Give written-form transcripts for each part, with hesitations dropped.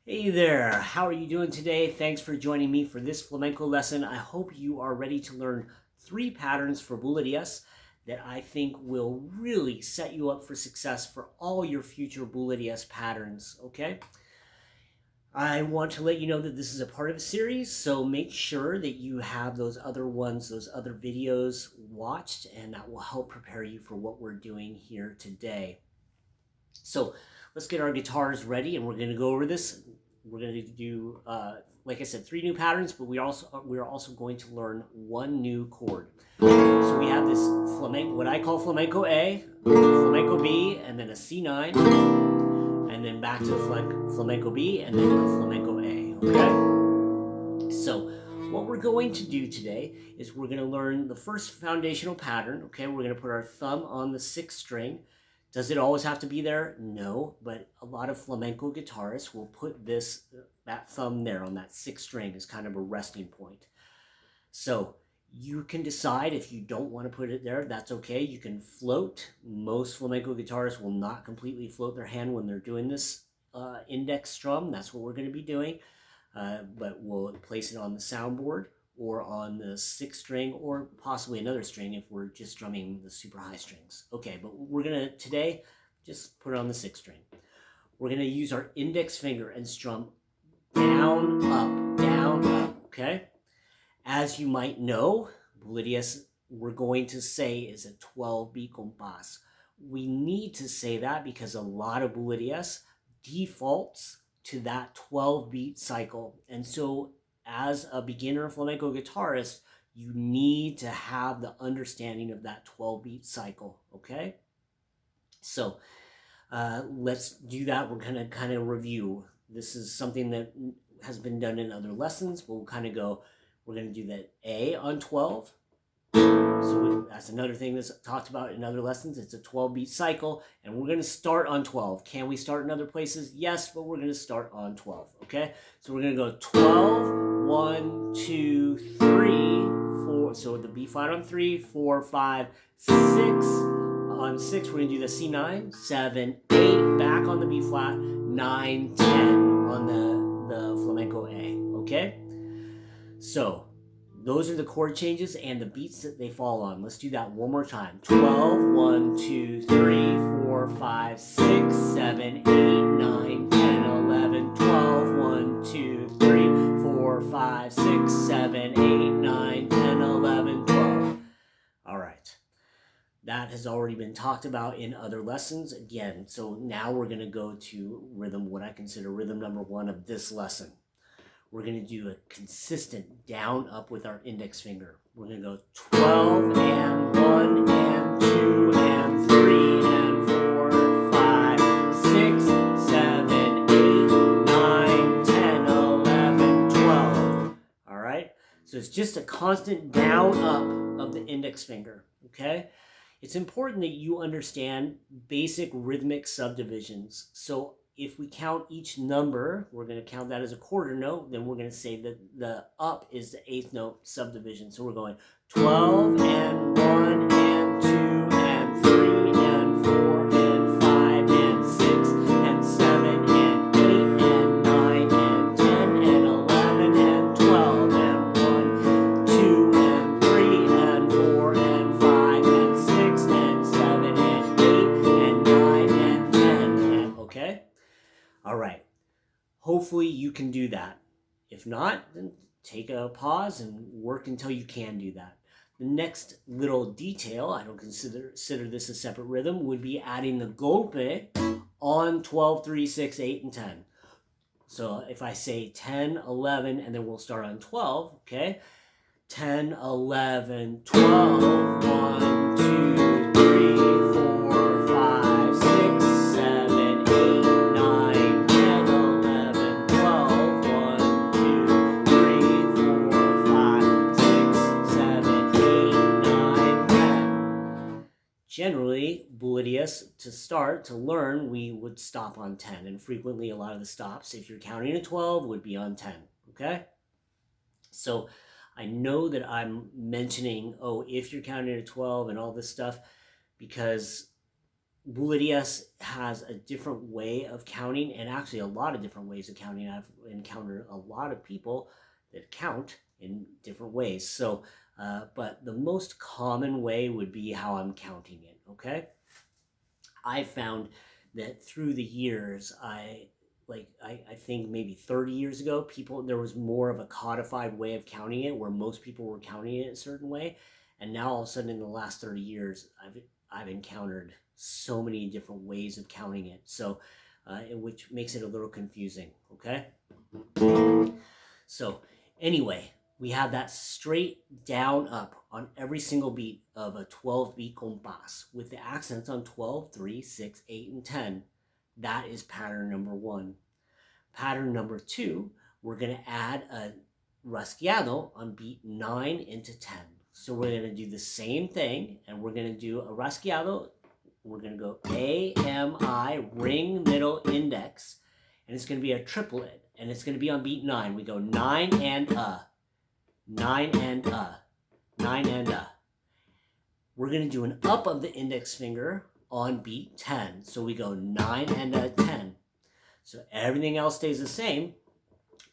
Hey there, how are you doing today? Thanks for joining me for this flamenco lesson. I hope you are ready to learn 3 patterns for bulerías that I think will really set you up for success for all your future bulerías patterns, okay? I want to let you know that this is a part of a series, so make sure that you have those other videos watched, and that will help prepare you for what we're doing here today. So let's get our guitars ready, and we're going to go over this. We're going to do, like I said, 3 new patterns, but we're also going to learn 1 new chord. So we have this flamenco, what I call flamenco A, flamenco B, and then a C9, and then back to flamenco B, and then a flamenco A. Okay. So what we're going to do today is we're going to learn the first foundational pattern. Okay, we're going to put our thumb on the 6th string. Does it always have to be there? No, but a lot of flamenco guitarists will put that thumb there on that 6th string as kind of a resting point. So you can decide if you don't want to put it there, that's okay. You can float. Most flamenco guitarists will not completely float their hand when they're doing this index strum. That's what we're going to be doing, but we'll place it on the soundboard or on the 6th string, or possibly another string if we're just strumming the super high strings. Okay, but we're gonna today just put it on the 6th string. We're gonna use our index finger and strum down, up, okay? As you might know, bulerías we're going to say is a 12-beat compás. We need to say that because a lot of bulerías defaults to that 12-beat cycle, and so as a beginner flamenco guitarist, you need to have the understanding of that 12-beat cycle, okay? So let's do that. We're going to kind of review. This is something that has been done in other lessons. We'll kind of go, we're going to do that A on 12. So that's another thing that's talked about in other lessons. It's a 12-beat cycle, and we're going to start on 12. Can we start in other places? Yes, but we're going to start on 12, okay? So we're going to go 12, 1, 2, 3, 4. So the B flat on 3, 4, 5, 6. On 6, we're going to do the C9, 7, 8, back on the B flat, 9, 10 on the flamenco A, okay? So those are the chord changes and the beats that they fall on. Let's do that one more time. 12, 1, 2, 3, 4, 5, 6, 7, 8, 9, 10, 11, 12, 1, 2, 3, 4, 5, 6, 7, 8, 9, 10, 11, 12. All right. That has already been talked about in other lessons. Again, so now we're going to go to rhythm, what I consider rhythm number 1 of this lesson. We're going to do a consistent down up with our index finger. We're going to go 12 and 1 and 2 and 3 and 4, 5, 6, 7, 8, 9, 10, 11, 12. All right? So it's just a constant down up of the index finger, okay? It's important that you understand basic rhythmic subdivisions. So if we count each number, we're going to count that as a quarter note, then we're going to say that the up is the 8th note subdivision. So we're going 12 and 1 and 2 and 3 and 4 and 5 and 6 and 7 and 8 and 9 and 10 and 11 and 12 and 1, 2 and 3 and 4 and 5 and 6 and 7 and 8 and 9 and 10 and, okay? All right, hopefully you can do that. If not, then take a pause and work until you can do that. The next little detail, I don't consider this a separate rhythm, would be adding the golpe on 12, 3, 6, 8, and 10. So if I say 10, 11, and then we'll start on 12, okay? 10, 11, 12, 1, 2, 3, 4, 5, 6, 7, 8, 9, 10, 11, 12, 1, 2, 3, 4, 5, 6, 7, 8, 9, 10. Generally, bulerías, to learn, we would stop on 10, and frequently a lot of the stops, if you're counting to 12, would be on 10, okay? So I know that I'm mentioning, if you're counting to 12 and all this stuff, because Bulerías has a different way of counting, and actually a lot of different ways of counting. I've encountered a lot of people that count in different ways. So, but the most common way would be how I'm counting it, okay? I found that through the years, I think maybe 30 years ago, there was more of a codified way of counting it, where most people were counting it a certain way. And now all of a sudden in the last 30 years, I've encountered so many different ways of counting it. So, which makes it a little confusing, okay? So anyway, we have that straight down up on every single beat of a 12-beat COMPÁS with the accents on 12, 3, 6, 8, and 10. That is pattern number 1. Pattern number 2, we're going to add a Rasgueado on beat 9 into 10. So we're going to do the same thing, and we're going to do a Rasgueado. We're going to go A, M, I, ring, middle, index, and it's going to be a triplet, and it's going to be on beat 9. We go 9 and 9 and 9 and We're going to do an up of the index finger on beat 10. So we go 9 and 10. So everything else stays the same,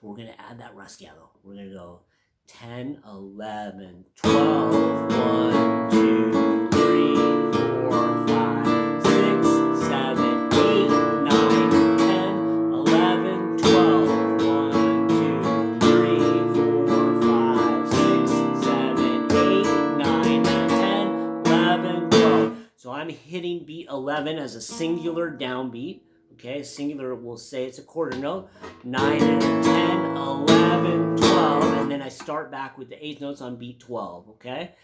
but we're going to add that Rasgueado. We're going to go 10, 11, 12, 1, 2, 3, 4, 5, 6, 7, 8, 9, 10, 11, 12, 1, 2, 3, 4, 5, 6, 7, 8, 9, 10, 11, 12. So I'm hitting beat 11 as a singular downbeat. Okay, singular, we'll say it's a quarter note. 9 and a 10, 11, 12, and then I start back with the eighth notes on beat 12, okay?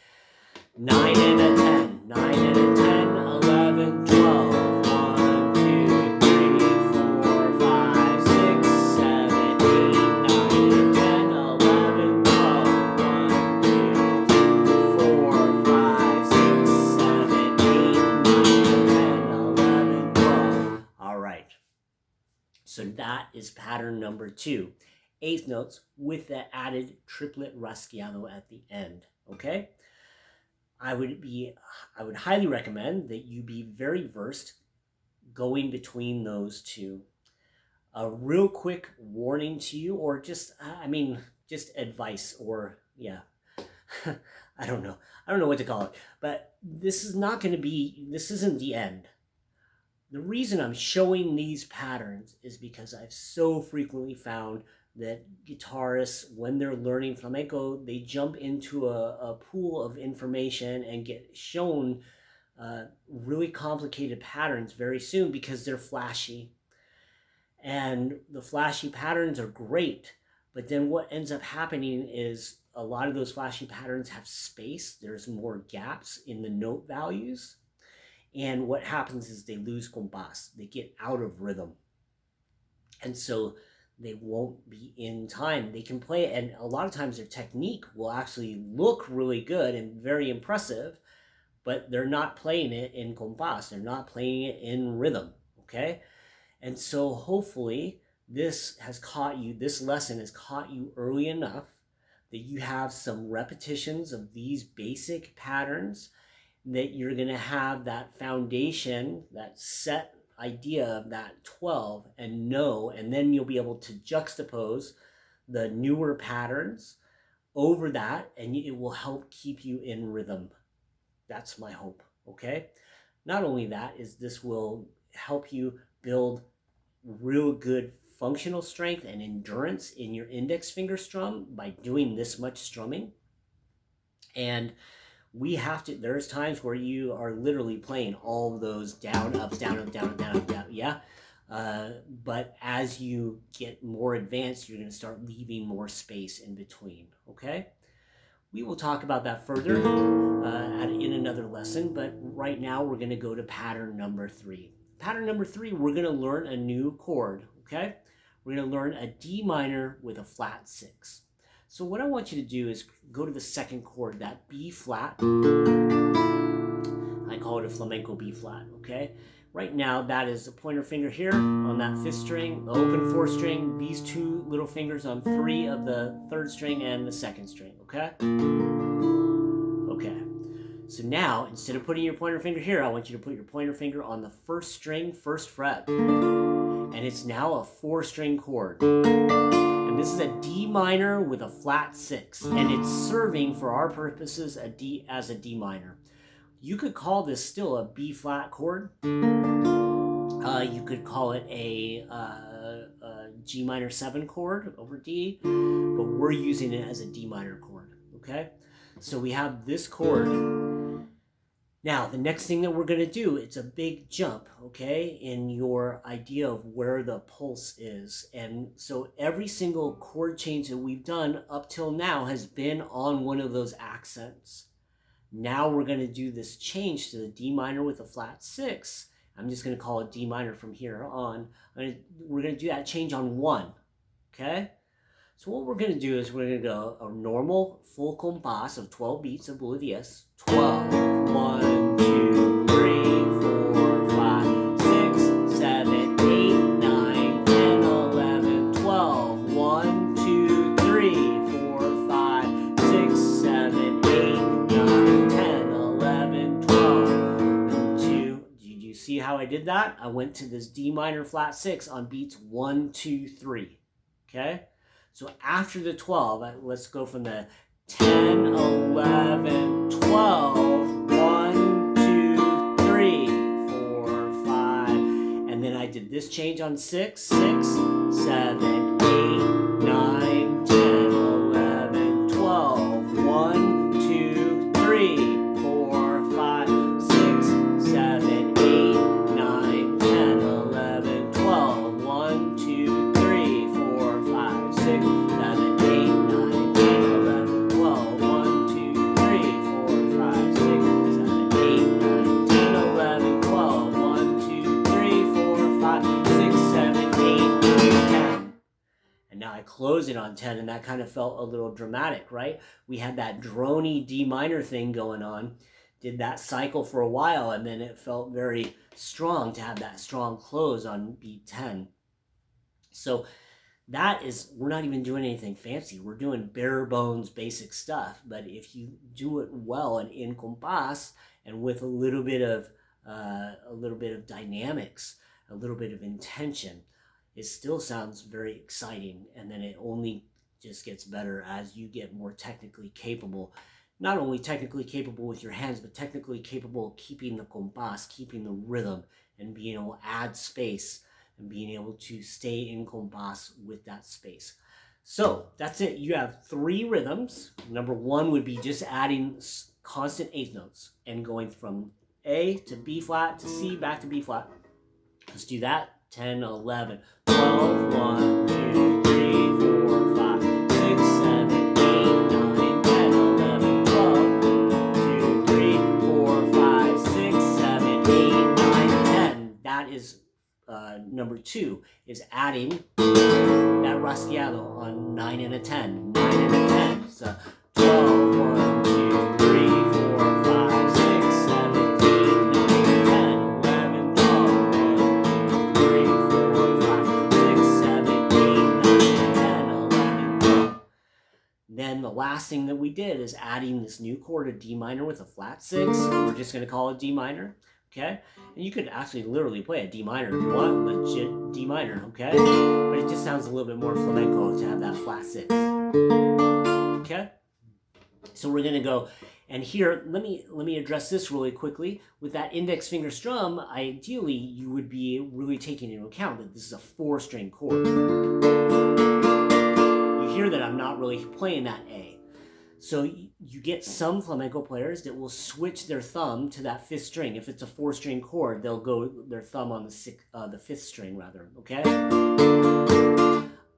9 and a 10, 9 and a 10, 11, 12, 1, 2, 3, 4, 5, 6, 7, 8, 9, 10, 11, 12, 1, 2, 4, 5, 6, 7, 8, 9, 10, 11, 12. All right. So that is pattern number 2. Eighth notes with the added triplet Rasgueado at the end, okay? I would highly recommend that you be very versed going between those two. A real quick warning to you, or just advice, or yeah, I don't know what to call it, but this isn't the end. The reason I'm showing these patterns is because I've so frequently found that guitarists, when they're learning flamenco, they jump into a pool of information and get shown really complicated patterns very soon because they're flashy. And the flashy patterns are great, but then what ends up happening is a lot of those flashy patterns have space. There's more gaps in the note values. And what happens is they lose compás. They get out of rhythm. And so they won't be in time. They can play it, and a lot of times their technique will actually look really good and very impressive, but they're not playing it in compás. They're not playing it in rhythm, okay? And so hopefully this lesson has caught you early enough that you have some repetitions of these basic patterns, that you're going to have that foundation, that set idea of that 12 and then you'll be able to juxtapose the newer patterns over that, and it will help keep you in rhythm. That's my hope, okay? Not only that, is this will help you build real good functional strength and endurance in your index finger strum by doing this much strumming. And there's times where you are literally playing all of those down, ups, down, up, down, down, down, yeah? But as you get more advanced, you're going to start leaving more space in between, okay? We will talk about that further in another lesson, but right now we're going to go to pattern number 3. Pattern number 3, we're going to learn a new chord, okay? We're going to learn a D minor with a flat 6. So what I want you to do is go to the second chord, that B flat. I call it a flamenco B flat, okay? Right now, that is the pointer finger here on that 5th string, the open 4th string, these 2 little fingers on 3 of the 3rd string and the 2nd string, okay? Okay. So now, instead of putting your pointer finger here, I want you to put your pointer finger on the first string, first fret. And it's now a 4-string chord. And this is a D minor with a flat 6. And it's serving, for our purposes, as a D minor. You could call this still a B flat chord. You could call it a G minor 7 chord over D. But we're using it as a D minor chord. Okay? So we have this chord. Now, the next thing that we're going to do, it's a big jump, okay, in your idea of where the pulse is. And so every single chord change that we've done up till now has been on one of those accents. Now we're going to do this change to the D minor with a flat 6. I'm just going to call it D minor from here on. We're going to do that change on 1, okay? So what we're going to do is we're going to go a normal full compás of 12 beats of Bulerías. 12, 1, 2, 3, 4, 5, 6, 7, 8, 9, 10, 11, 12. 1, 2, 3, 4, 5, 6, 7, 8, 9, 10, 11, 12. 2. Did you see how I did that? I went to this D minor flat 6 on beats 1, 2, 3. Okay? So after the 12, let's go from the 10, 11, 12, 1, 2, 3, 4, 5. And then I did this change on 6, 6, 7, 8, 9, 10, 11, 12, 1, 2, 3, 4, 5, 6, 7, 8, 9, 10, 11, 12, 1, 2, 3, 4, 5, 6, 7, 8, 9, 10, 11, 12, 1, 2, 3, 4, 5, 6, 7, 8, 9, 10, 11, 12, 1, 2, 3, 4, 5, 6, 7, 8, 9, 10. And now I close it on 10, and that kind of felt a little dramatic, right? We had that drony D minor thing going on, did that cycle for a while, and then it felt very strong to have that strong close on beat 10. So that is, we're not even doing anything fancy. We're doing bare bones basic stuff. But if you do it well and in compás and with a little bit of dynamics, a little bit of intention, it still sounds very exciting. And then it only just gets better as you get more technically capable. Not only technically capable with your hands, but technically capable of keeping the compás, keeping the rhythm, and being able to add space and being able to stay in compás with that space. So that's it. You have 3 rhythms. Number 1 would be just adding constant 8th notes and going from A to B flat to C back to B flat. Let's do that. 10, 11, 12, 1, 2, 3, 4, 5, 6, 7, 8, 9, 10, 11, 12, 2, 3, 4, 5, 6, 7, 8, 9, 10. That is number 2, is adding that Rasgueado on 9 and a 10. 9 and a 10. So 12, 1, 2, 3, 4, 5, 6, 7, 8, 9, 10, 11, 12, 1, 2, 3, 4, 5, 6, 7, 8, 9, 10, 11, 12. Then the last thing that we did is adding this new chord of D minor with a flat 6. We're just going to call it D minor. Okay? And you could actually literally play a D minor if you want, legit D minor, okay? But it just sounds a little bit more flamenco to have that flat 6. Okay? So we're gonna go, and here, let me address this really quickly. With that index finger strum, ideally you would be really taking into account that this is a 4-string chord. You hear that I'm not really playing that A. So you get some flamenco players that will switch their thumb to that 5th string. If it's a 4-string chord, they'll go their thumb on the 5th string rather. Okay.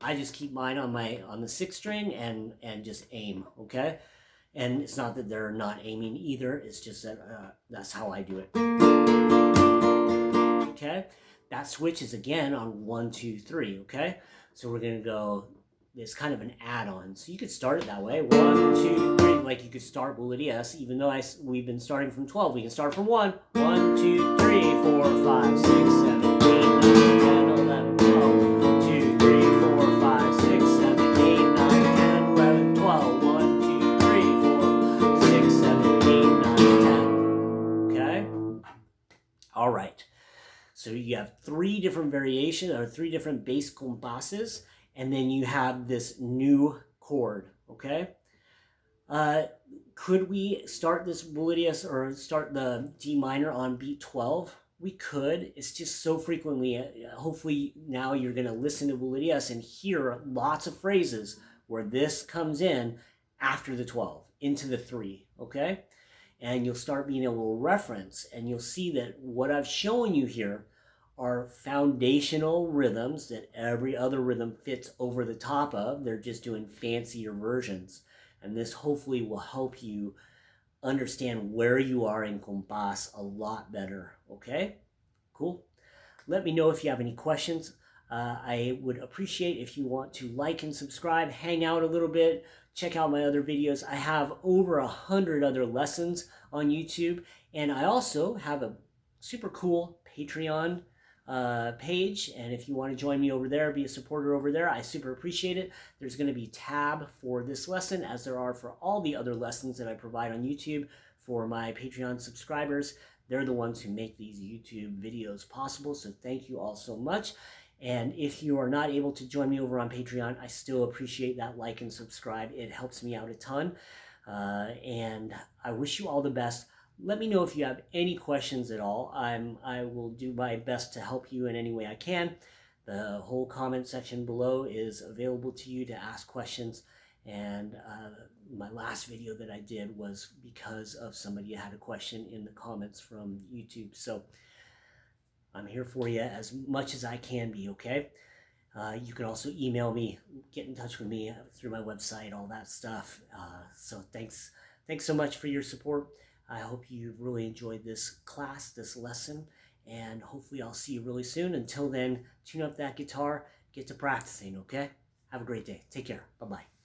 I just keep mine on the 6th string and just aim. Okay. And it's not that they're not aiming either. It's just that that's how I do it. Okay. That switch is again on 1, 2, 3. Okay. So we're gonna go. It's kind of an add-on. So you could start it that way. 1, 2, 3. Like you could start Bulerías. Even though we've been starting from 12, we can start from 1. 1, 2, 3, 4, 5, 6, 7, 8, 9, 10, 11, 12. 2, 3, 4, 5, 6, 7, 8, 9, 10, 11, 12. 1, 2, 3, 4, 6, 7, 8, 9, 10. have 3 different variations or 3 different bass compasses, and then you have this new chord, okay? Could we start this Bulerías or start the D minor on beat 12? We could. It's just so frequently, hopefully now you're going to listen to Bulerías and hear lots of phrases where this comes in after the 12, into the 3, okay? And you'll start being able to reference, and you'll see that what I've shown you here are foundational rhythms that every other rhythm fits over the top of. They're just doing fancier versions. And this hopefully will help you understand where you are in compás a lot better, okay? Cool. Let me know if you have any questions. I would appreciate if you want to like and subscribe, hang out a little bit, check out my other videos. I have over 100 other lessons on YouTube, and I also have a super cool Patreon page, and if you want to join me over there, be a supporter over there, I super appreciate it. There's going to be a tab for this lesson, as there are for all the other lessons that I provide on YouTube for my Patreon subscribers. They're the ones who make these YouTube videos possible, so thank you all so much. And if you are not able to join me over on Patreon, I still appreciate that like and subscribe. It helps me out a ton, and I wish you all the best. Let me know if you have any questions at all. I will do my best to help you in any way I can. The whole comment section below is available to you to ask questions. And my last video that I did was because of somebody who had a question in the comments from YouTube. So I'm here for you as much as I can be, okay? You can also email me, get in touch with me through my website, all that stuff. So thanks so much for your support. I hope you've really enjoyed this class, this lesson, and hopefully I'll see you really soon. Until then, tune up that guitar, get to practicing, okay? Have a great day. Take care. Bye-bye.